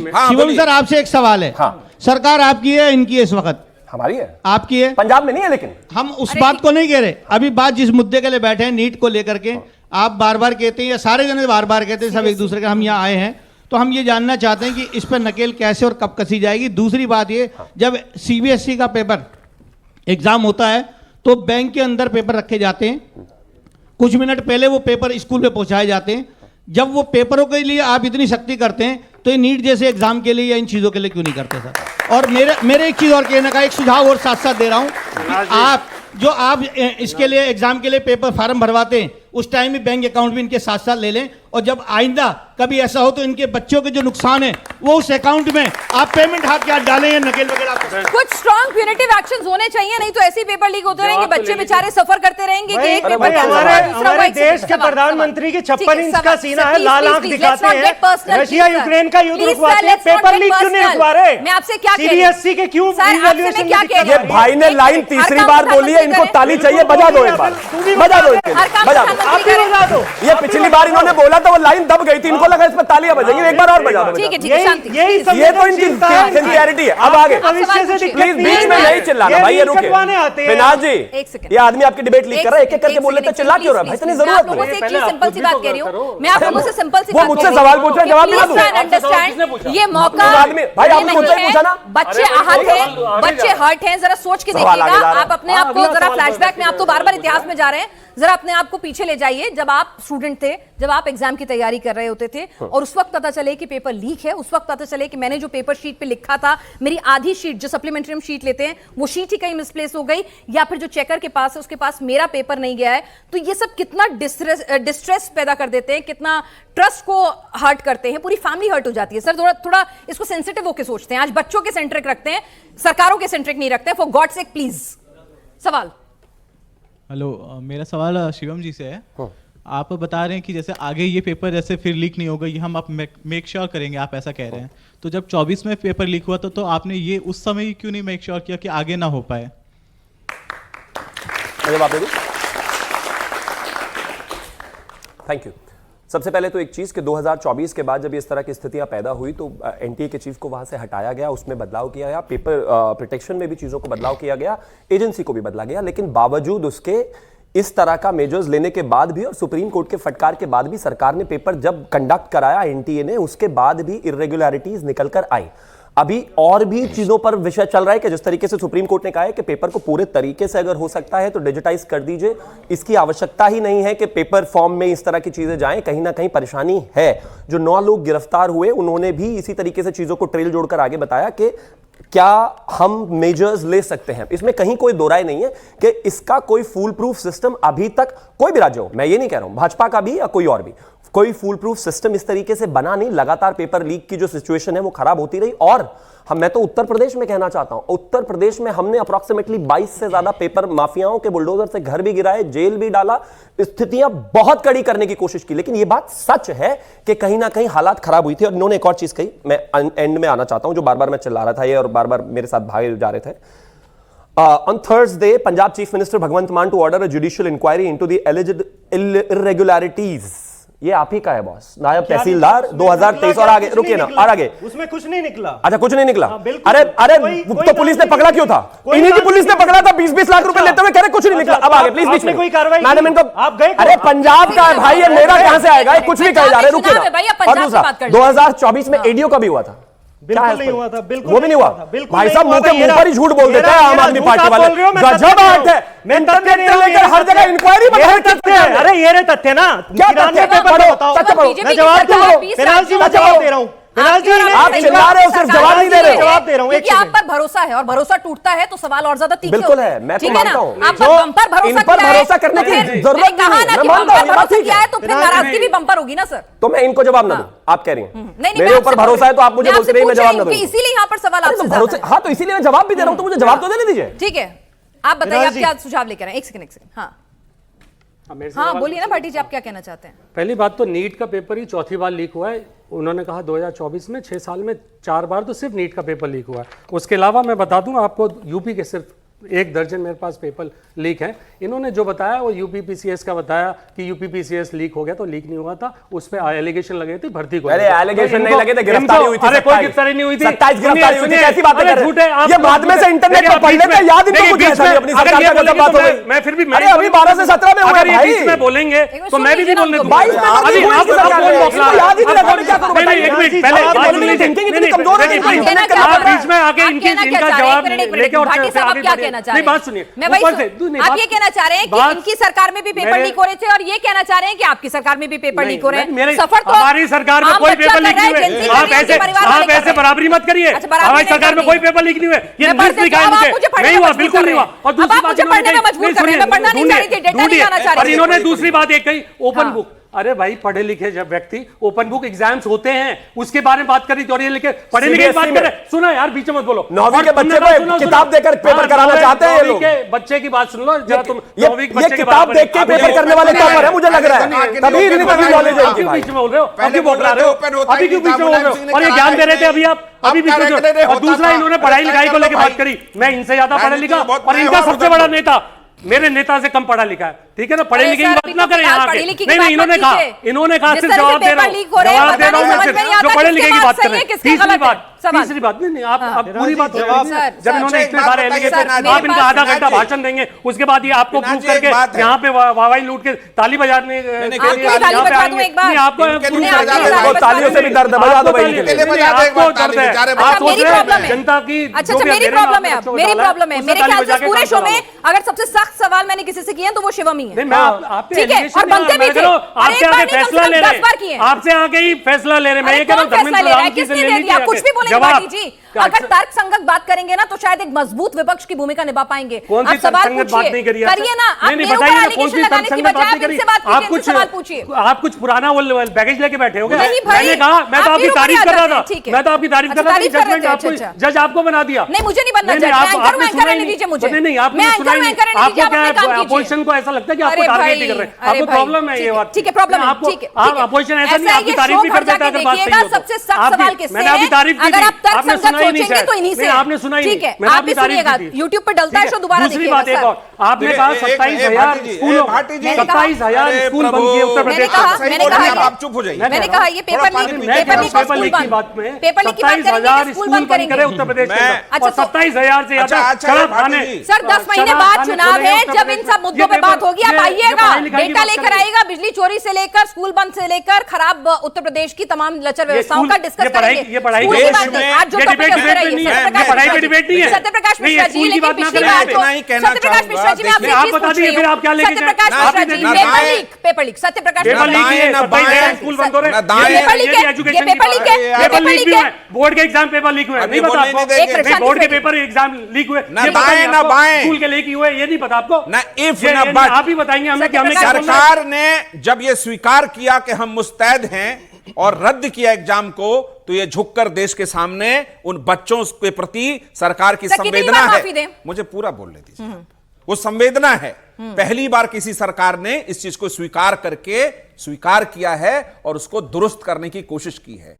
Shivam sir आपसे एक सवाल है। हाँ। सरकार आपकी है इनकी है इस वक्त? हमारी है। आपकी है? पंजाब में नहीं है, लेकिन हम उस बात को नहीं कह रहे। अभी बात जिस मुद्दे के लिए बैठे हैं नीट को लेकर के, आप बार बार कहते हैं या सारे जने बार बार कहते हैं सब एक दूसरे के, हम यहाँ आए हैं तो हम ये जानना चाहते हैं कि इस पर नकेल कैसे और कब कसी जाएगी। दूसरी बात ये, जब सीबीएसई का पेपर एग्जाम होता है तो बैंक के अंदर पेपर रखे जाते हैं, कुछ मिनट पहले वो पेपर स्कूल में पहुंचाए जाते हैं। जब वो पेपरों के लिए आप इतनी सख्ती करते हैं तो ये नीट जैसे एग्जाम के लिए या इन चीजों के लिए क्यों नहीं करते सर? और मेरे एक चीज और कहने का एक सुझाव और साथ साथ दे रहा हूं कि आप इसके लिए एग्जाम के लिए पेपर फार्म भरवाते हैं उस टाइम में बैंक अकाउंट भी इनके साथ साथ ले लें, और जब आइंदा कभी ऐसा हो तो इनके बच्चों के जो नुकसान है वो उस अकाउंट में आप पेमेंट हाथ क्या डालें या नकेल वगैरह। कुछ स्ट्रॉन्ग प्यूनिटिव एक्शंस होने चाहिए, नहीं तो ऐसे पेपर लीक होते रहेंगे, बच्चे बेचारे सफर करते रहेंगे कि एक पेपर हमारे देश के प्रधानमंत्री के 56 इंच का सीना है, लाल आंख दिखाते हैं, रशिया यूक्रेन का युद्ध रुकवाते हैं, पेपर लीक क्यों नहीं रुकवा रहे? मैं आपसे क्या सीबीएसई के क्यों इवैल्यूएशन में दिक्कत? ये भाई ने लाइन तीसरी बार बोली है, इनको ताली चाहिए, बजा दो एक बार, बजा दो, बजा दो। आप भी बजा दो। ये पिछली बार इन्होंने बोला था वो लाइन दब गई थी, इनको लगा इस पर तालियां बजेंगी, एक बार और बजा दो। ठीक है, शांति। ये तो इनकी सिंसियरिटी है। अब आगे प्लीज बीच में नहीं चिल्लाना भाई, ये रुके। विनाश जी, ये आदमी आपकी डिबेट लीक कर रहा है, एक एक करके बोल लेते, चिल्ला क्यों रहा है भाई? इतनी जरूरत नहीं। सिंपल सी बात कह रही हूं मैं, आप लोगों से सिंपल सी वो मुझसे सवाल पूछ रहे हैं, जवाब नहीं दूं। ये मौका भाई आपने मुझसे पूछा ना, बच्चे आहत हैं, बच्चे हर्ट हैं, जरा सोच के देखिएगा। आप अपने आप को जरा फ्लैशबैक में, आप तो बार बार इतिहास में जा रहे हैं, जरा अपने आप को पीछे ले जाइए। जब आप स्टूडेंट थे, जब आप एग्जाम की तैयारी कर रहे होते थे और उस वक्त पता चले कि पेपर लीक है, उस वक्त पता चले कि मैंने जो पेपर शीट पे लिखा था, मेरी आधी शीट जो सप्लीमेंट्री शीट लेते हैं वो शीट ही कहीं मिसप्लेस हो गई, या फिर जो चेकर के पास है उसके पास मेरा पेपर नहीं गया है, तो ये सब कितना डिस्ट्रेस पैदा कर देते हैं, कितना ट्रस्ट को हर्ट करते हैं, पूरी फैमिली हर्ट हो जाती है। सर थोड़ा इसको सेंसिटिव होकर सोचते हैं। आज बच्चों के सेंट्रिक रखते हैं, सरकारों के सेंट्रिक नहीं रखते। For God sake please. सवाल। हेलो, मेरा सवाल शिवम जी से है। आप बता रहे हैं कि जैसे आगे ये पेपर जैसे फिर लीक नहीं होगा, ये हम आप मेक श्योर करेंगे, आप ऐसा कह रहे हैं। तो जब 24 में पेपर लीक हुआ तो आपने ये उस समय क्यों नहीं मेक श्योर किया कि आगे ना हो पाए? Thank you. सबसे पहले तो एक चीज कि 2024 के बाद जब इस तरह की स्थितियां पैदा हुई तो एनटीए के चीफ को वहां से हटाया गया, उसमें बदलाव किया गया, पेपर प्रोटेक्शन में भी चीजों को बदलाव किया गया, एजेंसी को भी बदला गया। लेकिन बावजूद उसके इस तरह का मेजर्स लेने के बाद भी और सुप्रीम कोर्ट के फटकार के बाद भी सरकार ने पेपर जब कंडक्ट कराया एनटीए ने, उसके बाद भी इर्रेगुलरिटीज निकल कर आई। अभी और भी चीजों पर विषय चल रहा है कि जिस तरीके से सुप्रीम कोर्ट ने कहा है कि पेपर को पूरे तरीके से अगर हो सकता है तो डिजिटाइज कर दीजिए, इसकी आवश्यकता ही नहीं है कि पेपर फॉर्म में इस तरह की चीजें जाएं। कहीं ना कहीं परेशानी है। जो 9 लोग गिरफ्तार हुए उन्होंने भी इसी तरीके से चीजों को ट्रेल जोड़कर आगे बताया कि क्या हम मेजर्स ले सकते हैं। इसमें कहीं कोई दो राय नहीं है कि इसका कोई फूल प्रूफ सिस्टम अभी तक कोई भी राज्य हो, मैं ये नहीं कह रहा हूं भाजपा का भी या कोई और भी, कोई फूल प्रूफ सिस्टम इस तरीके से बना नहीं। लगातार पेपर लीक की जो सिचुएशन है वो खराब होती रही। और मैं तो उत्तर प्रदेश में कहना चाहता हूं, उत्तर प्रदेश में हमने अप्रॉक्सीमेटली 22 से ज्यादा पेपर माफियाओं के बुलडोजर से घर भी गिराए, जेल भी डाला, स्थितियां बहुत कड़ी करने की कोशिश की। लेकिन यह बात सच है कि कहीं ना कहीं हालात खराब हुई थी। और इन्होंने एक और चीज कही, मैं एंड में आना चाहता हूं, जो बार बार मैं चिल्ला रहा था ये और बार बार मेरे साथ भागे जा रहे थे। On Thursday, Punjab Chief Minister Bhagwant Mann to order a judicial inquiry into the alleged irregularities. ये आप ही का है बॉस, नायब तहसीलदार 2023। और आगे रुकिए ना, और आगे उसमें कुछ नहीं निकला। अच्छा, कुछ नहीं निकला। अरे तो पुलिस ने पकड़ा क्यों था? इन्हीं की पुलिस ने पकड़ा था 20-20 लाख रुपए लेते हुए, कह रहे कुछ नहीं निकला। अब आगे प्लीज बीच में कोई कार्रवाई मैडम इनको आप गए? अरे पंजाब का है भाई, ये मेरा कहां से आएगा? कुछ भी कहे जा रहे, रुकिए ना। और दूसरा 2024 में एडीओ का भी हुआ था, बिल्कुल नहीं हुआ था, बिल्कुल वो भी नहीं हुआ। भाई साहब मुंह पर ही झूठ बोल देते हैं आम आदमी पार्टी वाले। गजब बात है, इंटरनेट से लेकर हर जगह इंक्वायरी बता तथ्य है। अरे ये रहे तथ्य ना, क्या तथ्य? मैं जवाब दे रहा हूं। आप चिल्ला रहे हो, सिर्फ जवाब नहीं दे रहे हो। जवाब दे रहा हूं। क्योंकि आप पर भरोसा है और भरोसा टूटता है तो सवाल और ज्यादा तीखे बिल्कुल है, मैं तो मानता हूं। आप हम पर भरोसा करने की जरूरत नहीं है, मैं मानता हूं। भरोसा किया है तो फिर नाराजगी भी बम्पर होगी ना सर। तो मैं इनको जवाब ना दूं, आप कह रही हैं नहीं, मेरे ऊपर भरोसा है तो आप मुझे बोलते रहिए, मैं जवाब ना दूं। इसीलिए यहाँ पर सवाल आपसे भरोसे, हाँ तो इसीलिए मैं जवाब भी दे रहा हूं, तो मुझे जवाब तो देने दीजिए। ठीक है, आप बताइए आप क्या सुझाव लेकर आए। एक सेकंड। हाँ बोलिए ना भाटी जी, आप क्या कहना चाहते हैं? पहली बात तो नीट का पेपर ही चौथी बार लीक हुआ है। उन्होंने कहा 2024 में 6 साल में 4 बार तो सिर्फ नीट का पेपर लीक हुआ है। उसके अलावा मैं बता दूं आपको, यूपी के सिर्फ 1 दर्जन मेरे पास पेपर लीक है। इन्होंने जो बताया वो यूपीपीसीएस का बताया कि यूपीपीसीएस लीक हो गया, तो लीक नहीं हुआ था, उस पे एलिगेशन लगे थे भर्ती को। अरे एलिगेशन नहीं लगे थे, गिरफ्तारी हुई थी। अरे कोई गिरफ्तारी नहीं हुई थी, 27 गिरफ्तारी हुई थी, कैसी बातें कर झूठे रहे हैं? ये बाद में से इंटरनेट पर पढ़ लेते हैं, याद ही नहीं कुछ ऐसा नहीं, अपनी सरकार का जब बात हो गई। मैं फिर भी अरे अभी 12 से 17 में हुआ है भाई, बीच में बोलेंगे तो मैं भी नहीं बोलने दूंगा। 22 में अभी अभी आप याद ही नहीं रखा, क्या करूं? नहीं, एक मिनट पहले बात सुन लीजिए। कमजोर है, आप बीच में आके इनका जवाब लेके और भाटी साहब, आप क्या कहना चाह रहे हैं? बात सुनिए। मैं वही आप ये कहना चाह रहे हैं कि इनकी सरकार में भी पेपर लीक हो रहे थे, और ये कहना चाह रहे हैं कि आपकी सरकार में भी पेपर लीक हो रहे हैं। सफर तो हमारी सरकार में कोई पेपर लीक नहीं हुए। आप ऐसे बराबरी मत करिए। हमारी सरकार में कोई पेपर लीक नहीं हुए, ये न्यूज़ दिखाया मुझे, नहीं हुआ, बिल्कुल नहीं हुआ। और दूसरी बात इन्होंने दूसरी बात एक कही, ओपन बुक। अरे भाई पढ़े लिखे जब व्यक्ति, ओपन बुक एग्जाम्स होते हैं उसके बारे में बात करी, तो ये लिखे पढ़े लिखे की बात कर रहे। सुनो यार, बीच में मत बोलो। 9वीं के बच्चे को किताब देकर पेपर कराना चाहते हैं ये लोग। बच्चे की बात सुन लो जरा तुम। ये किताब देख के पेपर करने वाले टॉपर है, मुझे लग रहा है, तभी इतनी नॉलेज है इनकी। बीच में बोल रहे हो, अभी बोल रहे हो, अभी क्यों बीच में बोल रहे हो? और ये ज्ञान दे रहे थे अभी आप, अभी बीच में। और दूसरा इन्होंने पढ़ाई लिखाई को लेकर बात करी, मैं इनसे ज्यादा पढ़ा लिखा और इनका सबसे बड़ा नेता मेरे नेता से कम पढ़ा लिखा है, ठीक है ना? पढ़े लिखे की बात ना करें यहाँ के। नहीं, इन्होंने कहा सिर्फ जवाब दे रहा हूँ, जो पढ़े लिखे की बात कर रहे हैं। तीसरी बात नहीं, आप पूरी बात जब इन्होंने इतने सारे एलिगेशन, आप इनका आधा घंटा भाषण देंगे, उसके बाद ये आपको प्रूव करके यहाँ पे वाहवाही लूट के ताली बजाने आपको तालियों से भी दर्द बजा दो भाई, आपको दर्द है, आप सोच रहे हैं जनता की। अच्छा, मेरी प्रॉब्लम है मेरे ख्याल से पूरे शो में अगर सबसे सख्त सवाल मैंने किसी से किए हैं तो वो शिवम ही है। नहीं, मैं आपके ठीक है, और बनते भी थे, आपसे आगे फैसला ले रहे हैं, आपसे आगे ही फैसला ले रहे हैं। मैं ये कह रहा हूं धर्मेंद्र प्रधान जी से ले लीजिए, कुछ भी बोलेंगे भाटी जी। अगर तर्क संगत बात करेंगे ना तो शायद एक मजबूत विपक्ष की भूमिका निभा पाएंगे। कौन सी सवाल तर्कसंगत बात नहीं करिए, करिए ना, आप मेरे ऊपर एलिगेशन लगाने की बजाय आप इनसे बात कीजिए, इनसे सवाल पूछिए। आप कुछ पुराना वो बैगेज लेके बैठे हो गए। नहीं भाई, मैंने कहा, मैं तो आपकी तारीफ कर रहा था, मैं तो आपकी तारीफ कर रहा था, जजमेंट आपको जज आपको बना दिया। नहीं, मुझे नहीं बनना चाहिए, एंकर एंकर रहने दीजिए मुझे। नहीं, आपने सुना नहीं, आपको क्या अपोजिशन को ऐसा लगता है कि आपको टारगेट नहीं कर रहे, आपको प्रॉब्लम है ये बात। ठीक है, प्रॉब्लम है, ठीक है। आप अपोजिशन ऐसा नहीं, आपकी तारीफ भी कर देता अगर बात सही हो। सबसे सख्त सवाल किससे है? मैंने आपकी तारीफ की, अगर आप तर्क आपने संगत सुना ही नहीं, सोचेंगे तो इन्हीं से। आपने सुना ही नहीं, ठीक है, मैंने आप आपकी भी तारीफ सुनिएगा, की थी। YouTube पे डलता है शो, दोबारा दूसरी बात एक और, आपने कहा 27,000 स्कूलों, 27,000 स्कूल बंद किए उत्तर प्रदेश में। आप चुप हो जाइए। मैंने कहा ये पेपर लीक की बात में पेपर लीक की बात 27,000 स्कूल बंद करे उत्तर प्रदेश के अंदर, और 27,000 से ज्यादा शराब खाने। सर 10 महीने बाद चुनाव है, जब इन सब मुद्दों पे बात होगी आप आइएगा, डेटा लेकर आइएगा, बिजली चोरी से लेकर स्कूल बंद से लेकर खराब उत्तर प्रदेश की तमाम लचर व्यवस्थाओं का डिस्कस करेंगे। ये पढ़ाई स्कूल की बात नहीं, आज जो टॉपिक है पढ़ाई पे डिबेट नहीं है। सत्यप्रकाश मिश्रा जी, लेकिन पिछली बार जो सत्यप्रकाश मिश्रा जी, मैं आपसे आप बता दीजिए फिर आप क्या लेके जाएं? Satyaprakash Mishra ji, paper leak Satyaprakash paper leak है, 27,000 स्कूल बंद हो रहे हैं, पेपर लीक है, एजुकेशन पेपर लीक है, पेपर लीक है, बोर्ड के एग्जाम पेपर लीक हुए, नहीं पता आपको? बोर्ड के पेपर एग्जाम लीक हुए, ना दाएं ना बाएं, स्कूल के लीक हुए, ये नहीं पता आपको? ना इफ ना बट। आप ही बताएंगे हमें कि हमें क्या बोलना है। सरकार ने जब ये स्वीकार किया कि हम मुस्तैद हैं और रद्द किया एग्जाम को, तो ये झुककर देश के सामने उन बच्चों के प्रति सरकार की संवेदना है। मुझे पूरा बोलने दीजिए, वो संवेदना है। पहली बार किसी सरकार ने इस चीज को स्वीकार करके स्वीकार किया है और उसको दुरुस्त करने की कोशिश की है।